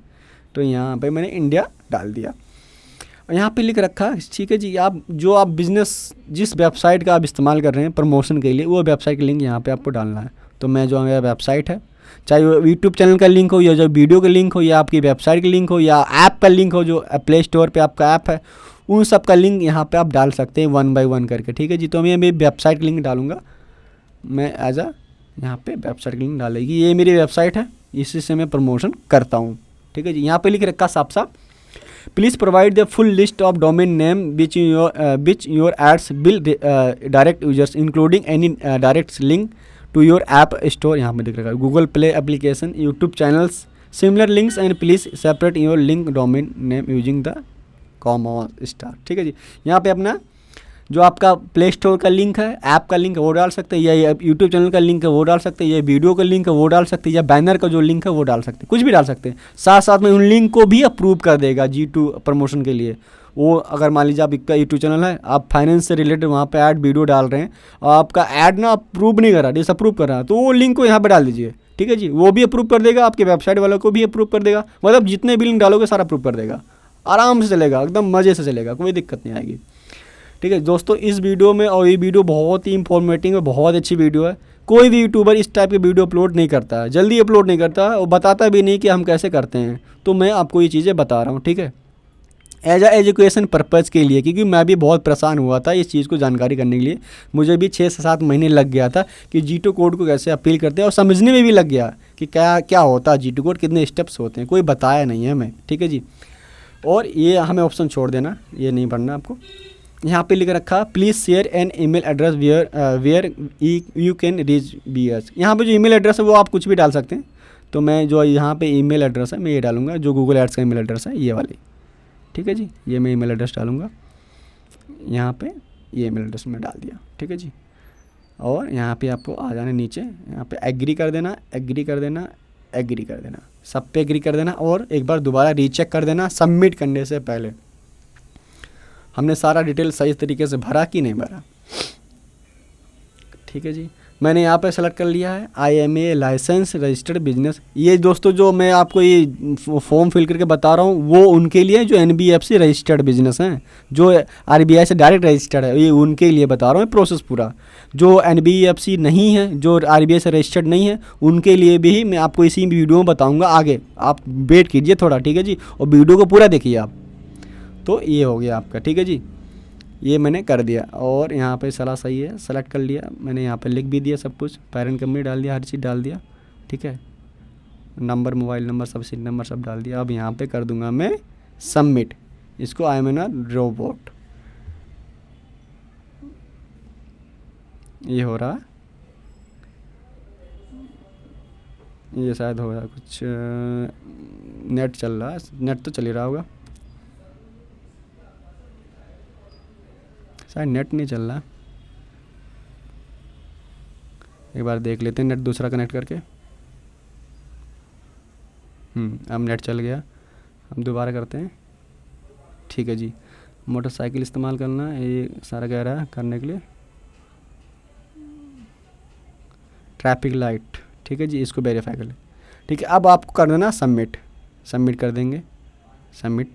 तो यहाँ पे मैंने इंडिया डाल दिया। और यहाँ पे लिख रखा, ठीक है जी, आप बिज़नेस जिस वेबसाइट का आप इस्तेमाल कर रहे हैं प्रमोशन के लिए, वो वेबसाइट का लिंक यहाँ पे आपको डालना है। तो मैं जो मेरा वेबसाइट है, चाहे वो यूट्यूब चैनल का लिंक हो या जो वीडियो का लिंक हो या आपकी वेबसाइट का लिंक हो या ऐप का लिंक हो, जो प्ले स्टोर पे आपका ऐप है, उन सब का लिंक यहाँ पे आप डाल सकते हैं 1 by 1 करके। ठीक है जी, तो मैं मेरी वेबसाइट का लिंक डालूँगा, मैं एज यहाँ पे वेबसाइट का लिंक डालेगी, ये मेरी वेबसाइट है, इसी से मैं प्रमोशन करता हूँ। ठीक है जी, यहाँ पे लिख रखा साफ साफ please provide the full list of domain name which your ads will direct users including any direct link to your app store. यहाँ पे दिख रखा है Google play application, YouTube channels, similar links and please separate your link domain name using the comma star. ठीक है जी, यहाँ पे अपना जो आपका प्ले स्टोर का लिंक है, ऐप का लिंक है वो डाल सकते हैं, या यूट्यूब चैनल का लिंक है वो डाल सकते हैं, या वीडियो का लिंक है वो डाल सकते हैं, या बैनर का जो लिंक है वो डाल सकते हैं, कुछ भी डाल सकते हैं। साथ साथ में उन लिंक को भी अप्रूव कर देगा G2 प्रमोशन के लिए। वो अगर मान लीजिए आपका यूट्यूब चैनल है, आप फाइनेंस से रिलेटेड वहाँ पे ऐड वीडियो डाल रहे हैं और आपका ऐड ना अप्रूव नहीं कर रहा, डिसअप्रूव कर रहा है, तो वो लिंक को यहाँ पे डाल दीजिए। ठीक है जी, वो भी अप्रूव कर देगा, आपके वेबसाइट वालों को भी अप्रूव कर देगा, मतलब जितने भी लिंक डालोगे सारा अप्रूव कर देगा, आराम से चलेगा, एकदम मज़े से चलेगा, कोई दिक्कत नहीं आएगी। ठीक है दोस्तों, इस वीडियो में, और ये वीडियो बहुत ही इंफॉर्मेटिव है, बहुत अच्छी वीडियो है। कोई भी यूट्यूबर इस टाइप की वीडियो अपलोड नहीं करता है, जल्दी अपलोड नहीं करता है और बताता भी नहीं कि हम कैसे करते हैं, तो मैं आपको ये चीज़ें बता रहा हूँ। ठीक है, एज अ एजुकेशन पर्पज़ के लिए, क्योंकि मैं भी बहुत परेशान हुआ था इस चीज़ को जानकारी करने के लिए। मुझे भी 6 से 7 महीने लग गया था कि G2 कोड को कैसे अपील करते हैं, और समझने में भी लग गया कि क्या क्या होता है G2 कोड, कितने स्टेप्स होते हैं, कोई बताया नहीं है हमें, ठीक है जी। और ये हमें ऑप्शन छोड़ देना, ये नहीं पढ़ना आपको। यहाँ पे लिख रखा please share an email address where you can reach us. यहाँ पे जो ईमेल एड्रेस है वो आप कुछ भी डाल सकते हैं। तो मैं जो यहाँ पे ईमेल एड्रेस है मैं ये डालूंगा, जो गूगल एड्स का ईमेल एड्रेस है ये वाली, ठीक है जी। ये मैं ईमेल एड्रेस डालूंगा, यहाँ पे ये ईमेल एड्रेस मैं डाल दिया, ठीक है जी। और यहाँ पे आपको आ जाना नीचे, यहाँ पे एग्री कर देना, एग्री कर देना, एग्री कर देना, सब पे एग्री कर देना, और एक बार दोबारा रीचेक कर देना सबमिट करने से पहले हमने सारा डिटेल सही तरीके से भरा कि नहीं भरा, ठीक है जी। मैंने यहाँ पे सेलेक्ट कर लिया है IMA लाइसेंस रजिस्टर्ड बिजनेस। ये दोस्तों जो मैं आपको ये फॉर्म फिल करके बता रहा हूँ वो उनके लिए जो NBFC रजिस्टर्ड बिजनेस हैं, जो RBI से डायरेक्ट रजिस्टर्ड है, ये उनके लिए बता रहा हूँ प्रोसेस पूरा। जो NBFC नहीं है, जो RBI से रजिस्टर्ड नहीं है, उनके लिए भी मैं आपको इसी वीडियो में बताऊँगा आगे। आप वेट कीजिए थोड़ा, ठीक है जी, और वीडियो को पूरा देखिए आप। तो ये हो गया आपका, ठीक है जी, ये मैंने कर दिया। और यहाँ पे सलाह सही है, सेलेक्ट कर लिया मैंने, यहाँ पे लिख भी दिया सब कुछ, पेरेंट कंपनी डाल दिया, हर चीज़ डाल दिया, ठीक है, नंबर, मोबाइल नंबर, सब सीट नंबर सब डाल दिया। अब यहाँ पे कर दूंगा मैं सबमिट। इसको आई एम एन रोबोट, ये हो रहा, ये शायद हो रहा कुछ, नेट चल रहा है, नेट तो चल ही रहा होगा, शायद नेट नहीं चल रहा, एक बार देख लेते हैं नेट दूसरा कनेक्ट करके। अब नेट चल गया, हम दोबारा करते हैं, ठीक है जी। मोटरसाइकिल इस्तेमाल करना, ये सारा कह रहा है करने के लिए, ट्रैफिक लाइट, ठीक है जी, इसको वेरीफाई कर ले, ठीक है। अब आपको कर देना सबमिट, सबमिट कर देंगे, सबमिट।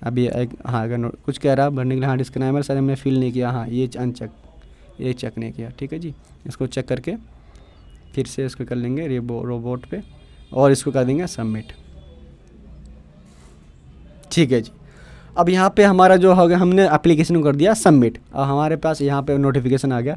अभी एक हाँ अगर कुछ कह रहा है भरने के लिए, हाँ डिस्क्राइबर सर हमने फिल नहीं किया, हाँ ये अनचेक, ये चेक नहीं किया, ठीक है जी। इसको चेक करके फिर से इसको कर लेंगे रोबोट पे, और इसको कर देंगे सबमिट, ठीक है जी। अब यहाँ पे हमारा जो हो गया, हमने एप्लीकेशन को कर दिया सबमिट। अब हमारे पास यहाँ पे नोटिफिकेशन आ गया,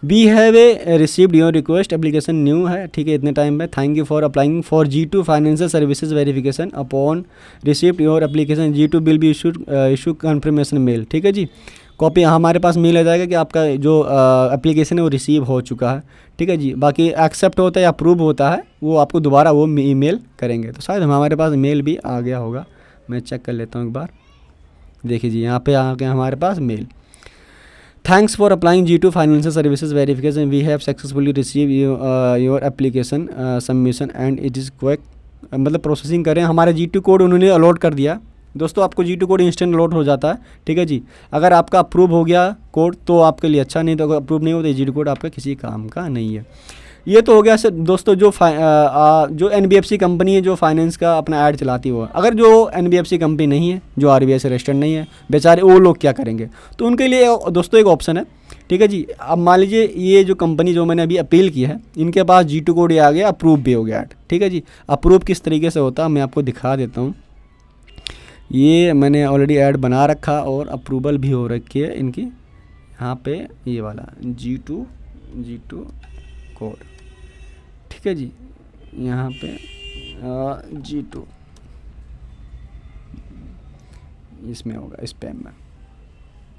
we have a received your request, application new है, ठीक है, इतने टाइम में, thank you for applying for G2 financial services verification, upon received your application G2 will be issue confirmation mail, ठीक है जी। कॉपी हमारे पास मेल आ जाएगा कि आपका जो एप्लीकेशन है वो रिसीव हो चुका है, ठीक है जी। बाकी एक्सेप्ट होता है या अप्रूव होता है वो आपको दोबारा वो ईमेल करेंगे। तो शायद हमारे पास मेल भी आ गया होगा, मैं चेक कर लेता हूँ एक बार, देखिए जी यहाँ पे आ गया हमारे पास mail, thanks for applying G2 financial services verification, we have successfully receive your application submission and it is quick, मतलब प्रोसेसिंग करें। हमारा G2 कोड उन्होंने अलॉट कर दिया दोस्तों, आपको G2 कोड इंस्टेंट अलॉट हो जाता है, ठीक है जी। अगर आपका अप्रूव हो गया कोड तो आपके लिए अच्छा, नहीं तो अगर अप्रूव नहीं होता G2 कोड आपका किसी काम का नहीं है। ये तो हो गया सर दोस्तों जो NBFC कंपनी है जो फाइनेंस का अपना ऐड चलाती है वो। अगर जो NBFC कंपनी नहीं है, जो RBI से रजिस्टर्ड नहीं है, बेचारे वो लोग क्या करेंगे, तो उनके लिए दोस्तों एक ऑप्शन है, ठीक है जी। अब मान लीजिए ये जो कंपनी जो मैंने अभी अपील की है, इनके पास G2 कोड आ गया, अप्रूव भी हो गया ऐड, ठीक है जी। अप्रूव किस तरीके से होता है मैं आपको दिखा देता हूँ। ये मैंने ऑलरेडी ऐड बना रखा और अप्रूवल भी हो रखी है इनकी, यहाँ पे ये वाला G2 कोड, ठीक है जी। यहाँ पे G2 इसमें होगा स्पैम में,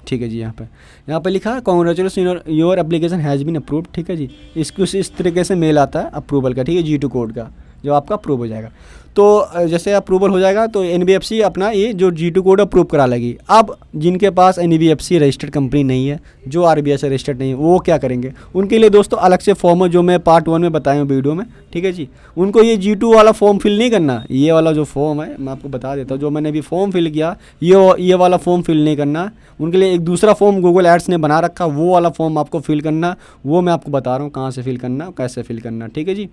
ठीक है जी। यहाँ पे लिखा congratulation your application has been approved, ठीक है जी। इसको इस तरीके से मेल आता है अप्रूवल का, ठीक है, G2 कोड का, जो आपका अप्रूव हो जाएगा। तो जैसे अप्रूवल हो जाएगा तो NBFC अपना ये जो G2 कोड अप्रूव करा लेगी। अब जिनके पास NBFC रजिस्टर्ड कंपनी नहीं है, जो RBI से रजिस्टर्ड नहीं है, वो क्या करेंगे, उनके लिए दोस्तों अलग से फॉर्म है जो मैं पार्ट 1 में बताया हूँ वीडियो में, ठीक है जी। उनको ये G2 वाला फॉर्म फिल नहीं करना, ये वाला जो फॉर्म है मैं आपको बता देता हूँ, जो मैंने अभी फॉर्म फिल किया ये वाला फॉर्म फिल नहीं करना। उनके लिए एक दूसरा फॉर्म गूगल एड्स ने बना रखा, वो वाला फॉर्म आपको फिल करना, वो मैं आपको बता रहा हूँ कहाँ से फिल करना, कैसे फिल करना, ठीक है जी।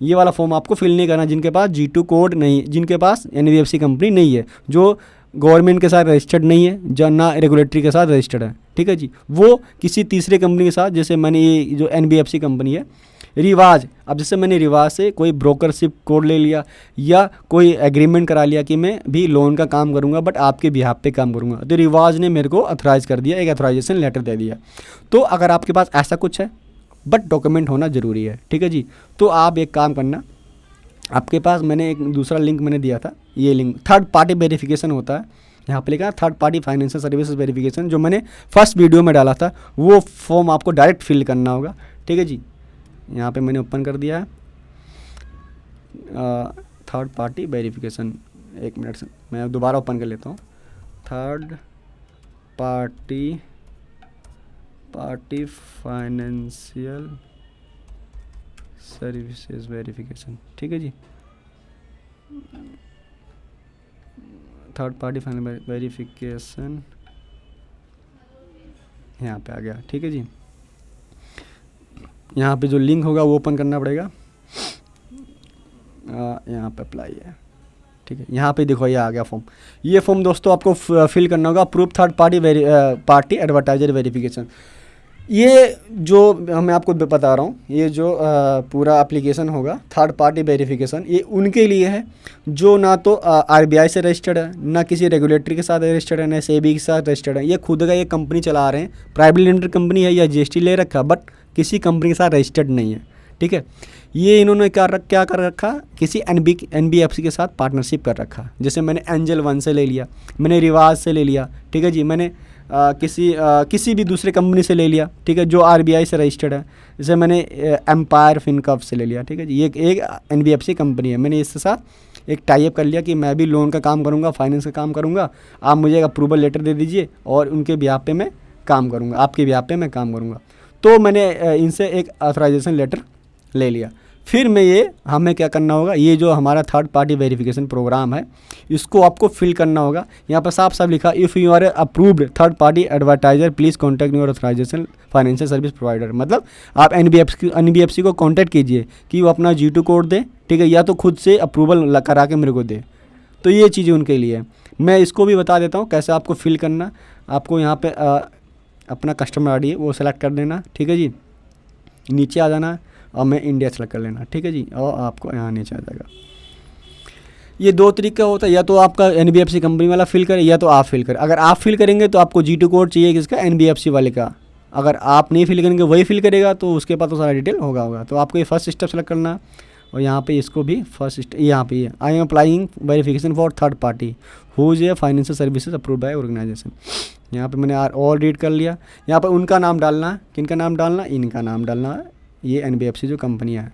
ये वाला फॉर्म आपको फिल नहीं करना जिनके पास G2 कोड नहीं, जिनके पास NBFC कंपनी नहीं है, जो गवर्नमेंट के साथ रजिस्टर्ड नहीं है, जो ना रेगुलेटरी के साथ रजिस्टर्ड है, ठीक है जी। वो किसी तीसरे कंपनी के साथ, जैसे मैंने ये जो NBFC कंपनी है रिवाज, अब जैसे मैंने रिवाज से कोई ब्रोकरशिप कोड ले लिया या कोई एग्रीमेंट करा लिया कि मैं भी लोन का काम करूंगा बट आपके बिहाफ पे काम करूंगा, तो रिवाज ने मेरे को अथोराइज़ कर दिया, एक अथोराइजेशन लेटर दे दिया। तो अगर आपके पास ऐसा कुछ है बट डॉक्यूमेंट होना ज़रूरी है, ठीक है जी। तो आप एक काम करना, आपके पास मैंने एक दूसरा लिंक मैंने दिया था, ये लिंक थर्ड पार्टी वेरिफिकेशन होता है, यहाँ पे लिखा है third party financial services verification, जो मैंने फर्स्ट वीडियो में डाला था, वो फॉर्म आपको डायरेक्ट फिल करना होगा, ठीक है जी। यहाँ पे मैंने ओपन कर दिया है थर्ड पार्टी वेरिफिकेशन। एक मिनट से मैं दोबारा ओपन कर लेता हूँ। Third party financial services verification, ठीक है जी। थर्ड पार्टी फाइनेंशियल वेरिफिकेशन यहाँ पे आ गया, ठीक है जी। यहाँ पे जो लिंक होगा वो ओपन करना पड़ेगा, यहाँ पे अप्लाई है, ठीक है। यहाँ पे देखो ये आ गया फॉर्म। ये फॉर्म दोस्तों आपको फिल करना होगा, proof third party advertiser verification. ये जो मैं आपको बता रहा हूँ, ये जो पूरा एप्लीकेशन होगा थर्ड पार्टी वेरिफिकेशन, ये उनके लिए है जो ना तो आरबीआई से रजिस्टर्ड है, ना किसी रेगुलेटरी के साथ रजिस्टर्ड है, ना सेबी के साथ रजिस्टर्ड है। ये खुद का ये कंपनी चला रहे हैं, प्राइवेट लिमिटेड कंपनी है या जीएसटी ले रखा, बट किसी कंपनी के साथ रजिस्टर्ड नहीं है, ठीक है। ये इन्होंने क्या कर रखा, किसी एनबीएफसी के साथ पार्टनरशिप कर रखा। जैसे मैंने एंजल वन से ले लिया, मैंने रिवाज से ले लिया, ठीक है जी। मैंने किसी भी दूसरे कंपनी से ले लिया, ठीक है, जो आरबीआई से रजिस्टर्ड है। जैसे मैंने एम्पायर फिनकॉर्प से ले लिया, ठीक है जी। ये एक एनबीएफसी कंपनी है, मैंने इसके साथ एक टाई अप कर लिया कि मैं भी लोन का काम करूँगा, फाइनेंस का काम करूँगा, आप मुझे एक अप्रूवल लेटर दे दीजिए और उनके बिहाफ पे मैं काम करूँगा, आपके बिहाफ पे मैं काम करूँगा। तो मैंने इनसे एक ऑथराइजेशन लेटर ले लिया। फिर हमें क्या करना होगा, ये जो हमारा थर्ड पार्टी वेरिफिकेशन प्रोग्राम है, इसको आपको फिल करना होगा। यहाँ पर साफ साफ लिखा, if you are approved third party advertiser please contact your authorization financial service provider. मतलब आप एनबीएफसी को कॉन्टैक्ट कीजिए कि वो अपना G2 कोड दे, ठीक है, या तो खुद से अप्रूवल करा के मेरे को दे। तो ये चीज़ें उनके लिए है। मैं इसको भी बता देता हूँ कैसे आपको फिल करना। आपको यहाँ पर अपना कस्टमर आई डी वो सेलेक्ट कर देना, ठीक है जी। नीचे आ जाना और मैं इंडिया सेलेक्ट कर लेना, ठीक है जी, और आपको यहाँ नीचे आ जाएगा। ये दो तरीका होता है, या तो आपका एनबीएफसी कंपनी वाला फिल करे या तो आप फिल करें। अगर आप फिल करेंगे तो आपको G2 कोड चाहिए किसका, एनबीएफसी वाले का। अगर आप नहीं फिल करेंगे वही फिल करेगा तो उसके पास तो सारा डिटेल होगा। तो आपको ये फर्स्ट स्टेप सेलेक्ट करना और यहाँ पे इसको भी फर्स्ट स्टेप, यहाँ पे I am applying verification for third party who's a financial services approved by organization. यहाँ पे मैंने ऑल रीड कर लिया। यहाँ पर उनका नाम डालना है, किनका नाम डालना है, इनका नाम डालना है। ये एनबीएफसी जो कंपनियाँ है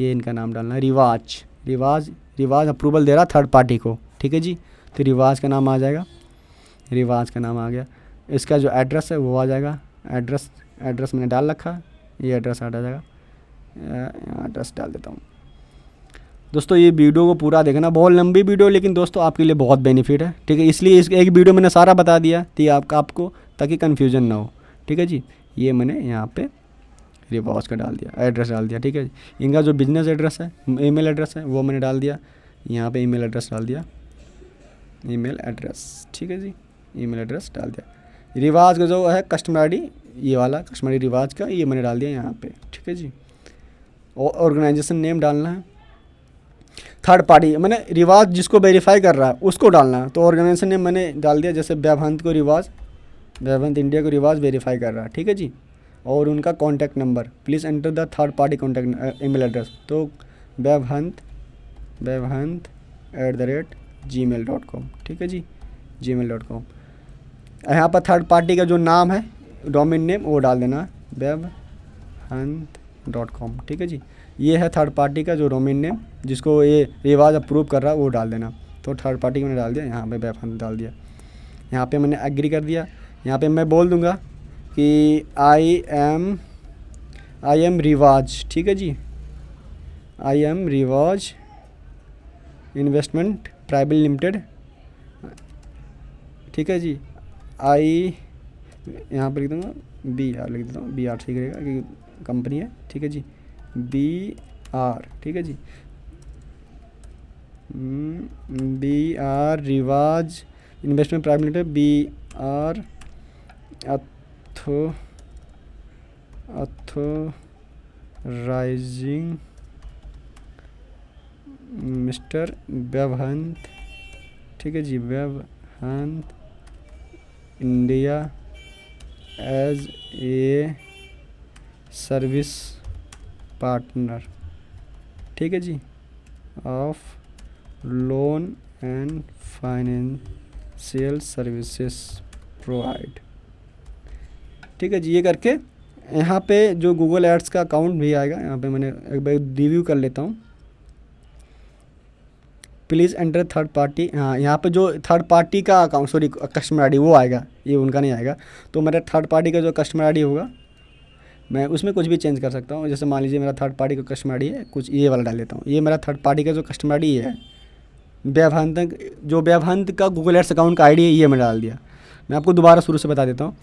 ये इनका नाम डालना है। रिवाज अप्रूवल दे रहा थर्ड पार्टी को, ठीक है जी। तो रिवाज का नाम आ जाएगा, रिवाज का नाम आ गया। इसका जो एड्रेस है वो आ जाएगा। एड्रेस मैंने डाल रखा, ये एड्रेस आ जाएगा। एड्रेस डाल देता हूँ। दोस्तों ये वीडियो को पूरा देखना, बहुत लंबी वीडियो लेकिन दोस्तों आपके लिए बहुत बेनिफिट है, ठीक है। इसलिए इस एक वीडियो मैंने सारा बता दिया थी आपको, ताकि कन्फ्यूजन ना हो, ठीक है जी। ये मैंने यहाँ पे रिवाज का डाल दिया, एड्रेस डाल दिया, ठीक है। इनका जो बिजनेस एड्रेस है, ईमेल एड्रेस है, वो मैंने डाल दिया। यहाँ पे ईमेल एड्रेस डाल दिया, ईमेल एड्रेस, ठीक है जी, ईमेल एड्रेस डाल दिया। रिवाज का जो है कस्टमर आई डी, ये वाला कस्टमर आई डी रिवाज का, ये मैंने डाल दिया यहाँ पे, ठीक है जी। और ऑर्गेनाइजेशन नेम डालना है। थर्ड पार्टी मैंने रिवाज जिसको वेरीफाई कर रहा है उसको डालना है, तो ऑर्गेनाइजेशन नेम मैंने डाल दिया। जैसे वैभवंत इंडिया को रिवाज वेरीफाई कर रहा है, ठीक है जी। और उनका contact number, please enter the third party contact email address, तो webhunt@gmail.com, ठीक है जी, gmail.com। यहाँ पर थर्ड पार्टी का जो नाम है, डोमेन नेम, वो डाल देना webhunt.com, ठीक है जी। ये है थर्ड पार्टी का जो डोमेन नेम, जिसको ये रिवाज अप्रूव कर रहा है वो डाल देना। तो थर्ड पार्टी का मैंने डाल दिया, यहाँ पे वेबहंत डाल दिया। यहाँ पे मैंने एग्री कर दिया। यहाँ पे मैं बोल दूँगा कि आई एम रिवाज, ठीक है जी, आई एम रिवाज इन्वेस्टमेंट प्राइवेट लिमिटेड, ठीक है जी। यहाँ पर लिख दूँगा BR, लिख देता हूँ BR, ठीक रहेगा कि कंपनी है, ठीक है जी, BR, ठीक है जी, BR रिवाज investment private limited, BR rising mister व्यवहंत, ठीक है जी, व्यवहंत India as a service partner, ठीक है जी, of loan and financial services provide, ठीक है जी। ये करके यहाँ पे जो गूगल एड्स का अकाउंट भी आएगा, यहाँ पे मैंने एक बार रिव्यू कर लेता हूँ। प्लीज़ एंटर थर्ड पार्टी, हाँ यहाँ पे जो थर्ड पार्टी का अकाउंट, सॉरी कस्टमर आईडी वो आएगा, ये उनका नहीं आएगा। तो मेरा थर्ड पार्टी का जो कस्टमर आईडी होगा मैं उसमें कुछ भी चेंज कर सकता हूँ। जैसे मान लीजिए मेरा थर्ड पार्टी का कस्टमर आईडी है, कुछ ये वाला डाल लेता हूँ। ये मेरा थर्ड पार्टी का जो कस्टमर आईडी है, व्यवहंत का गूगल एड्स अकाउंट का आईडी है, ये मैं डाल दिया। मैं आपको दोबारा शुरू से बता देता हूँ।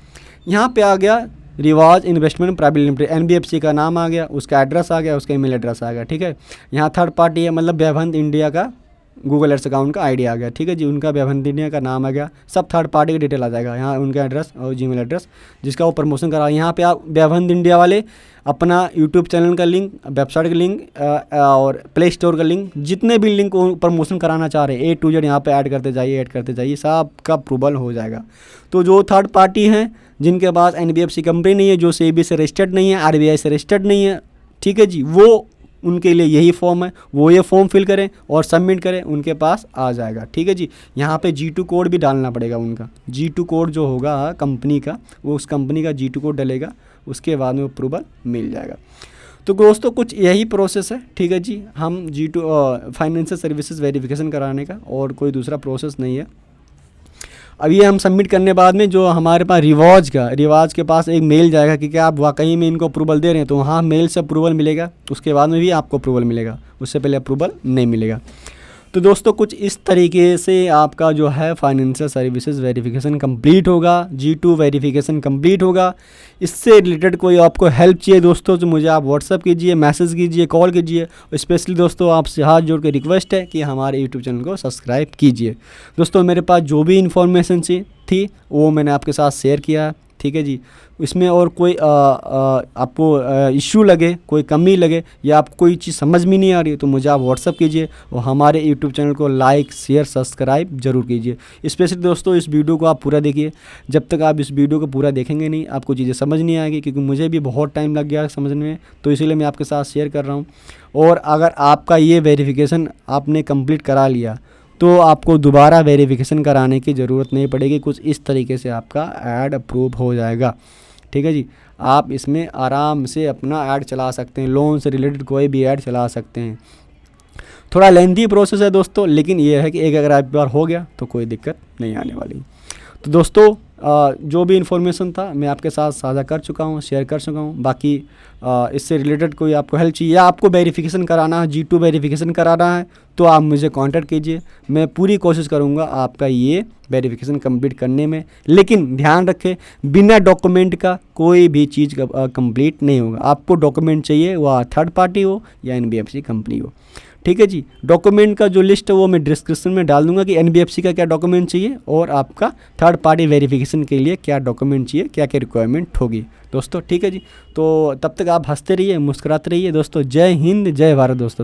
यहाँ पे आ गया रिवाज इन्वेस्टमेंट प्राइवेट लिमिटेड, एनबीएफसी का नाम आ गया, उसका एड्रेस आ गया, उसका ईमेल एड्रेस आ गया, ठीक है। यहाँ थर्ड पार्टी है, मतलब व्यवहंत इंडिया का गूगल एड्स अकाउंट का आईडी आ गया, ठीक है जी। उनका व्यवहंत इंडिया का नाम आ गया, सब थर्ड पार्टी की डिटेल आ जाएगा। यहाँ उनका एड्रेस और जीमेल एड्रेस जिसका वो प्रमोशन करा। यहाँ पे आप व्यवहंत इंडिया वाले अपना यूट्यूब चैनल का लिंक, वेबसाइट का लिंक और प्ले स्टोर का लिंक, जितने भी लिंक प्रमोशन कराना चाह रहे हैं A to Z यहाँ पे ऐड करते जाइए, सब का अप्रूवल हो जाएगा। तो जो थर्ड पार्टी हैं जिनके पास एनबीएफसी कंपनी नहीं है, जो सेबी से रजिस्टर्ड नहीं है, आरबीआई से रजिस्टर्ड नहीं है, ठीक है जी, वो उनके लिए यही फॉर्म है, वो ये फॉर्म फिल करें और सबमिट करें, उनके पास आ जाएगा, ठीक है जी। यहाँ पे G2 कोड भी डालना पड़ेगा उनका। G2 कोड जो होगा कंपनी का, वो उस कंपनी का G2 कोड डलेगा, उसके बाद में अप्रूवल मिल जाएगा। तो दोस्तों कुछ यही प्रोसेस है, ठीक है जी। हम G2 फाइनेंशियल सर्विसेज वेरिफिकेशन कराने का, और कोई दूसरा प्रोसेस नहीं है। अब ये हम सबमिट करने बाद में जो हमारे पास रिवाज के पास एक मेल जाएगा कि क्या आप वाकई में इनको अप्रूवल दे रहे हैं, तो वहाँ मेल से अप्रूवल मिलेगा, उसके बाद में भी आपको अप्रूवल मिलेगा, उससे पहले अप्रूवल नहीं मिलेगा। तो दोस्तों कुछ इस तरीके से आपका जो है फाइनेंशियल सर्विसेज वेरिफिकेशन कंप्लीट होगा, G2 वेरिफिकेशन कंप्लीट होगा। इससे रिलेटेड कोई आपको हेल्प चाहिए दोस्तों तो मुझे आप व्हाट्सअप कीजिए, मैसेज कीजिए, कॉल कीजिए। स्पेशली दोस्तों आपसे हाथ जोड़ के रिक्वेस्ट है कि हमारे यूट्यूब चैनल को सब्सक्राइब कीजिए। दोस्तों मेरे पास जो भी इन्फॉर्मेशन थी वो मैंने आपके साथ शेयर किया, ठीक है जी। इसमें और कोई आपको इश्यू लगे, कोई कमी लगे, या आपको कोई चीज़ समझ में नहीं आ रही है तो मुझे आप व्हाट्सअप कीजिए और हमारे यूट्यूब चैनल को लाइक शेयर सब्सक्राइब जरूर कीजिए। स्पेशली दोस्तों इस वीडियो को आप पूरा देखिए, जब तक आप इस वीडियो को पूरा देखेंगे नहीं आपको चीज़ें समझ नहीं आएगी, क्योंकि मुझे भी बहुत टाइम लग गया समझने में, तो इसीलिए मैं आपके साथ शेयर कर रहा हूँ। और अगर आपका ये वेरिफिकेशन आपने कंप्लीट करा लिया तो आपको दोबारा वेरिफिकेशन कराने की ज़रूरत नहीं पड़ेगी। कुछ इस तरीके से आपका ऐड अप्रूव हो जाएगा, ठीक है जी। आप इसमें आराम से अपना ऐड चला सकते हैं, लोन से रिलेटेड कोई भी ऐड चला सकते हैं। थोड़ा लेंथी प्रोसेस है दोस्तों, लेकिन ये है कि एक अगर एक बार हो गया तो कोई दिक्कत नहीं आने वाली। तो दोस्तों जो भी इन्फॉर्मेशन था मैं आपके साथ साझा कर चुका हूँ, शेयर कर चुका हूँ। बाकी इससे रिलेटेड कोई आपको हेल्प चाहिए या आपको वेरिफिकेशन कराना है, G2 वेरिफिकेशन कराना है, तो आप मुझे कांटेक्ट कीजिए। मैं पूरी कोशिश करूँगा आपका ये वेरिफिकेशन कंप्लीट करने में। लेकिन ध्यान रखें, बिना डॉक्यूमेंट का कोई भी चीज़ कंप्लीट नहीं होगा। आपको डॉक्यूमेंट चाहिए, वह थर्ड पार्टी हो या एनबीएफसी कंपनी हो, ठीक है जी। डॉक्यूमेंट का जो लिस्ट है वो मैं डिस्क्रिप्शन में डाल दूंगा कि एनबीएफसी का क्या डॉक्यूमेंट चाहिए और आपका थर्ड पार्टी वेरिफिकेशन के लिए क्या डॉक्यूमेंट चाहिए, क्या क्या रिक्वायरमेंट होगी दोस्तों, ठीक है जी। तो तब तक आप हंसते रहिए, मुस्कुराते रहिए दोस्तों। जय हिंद, जय भारत दोस्तों।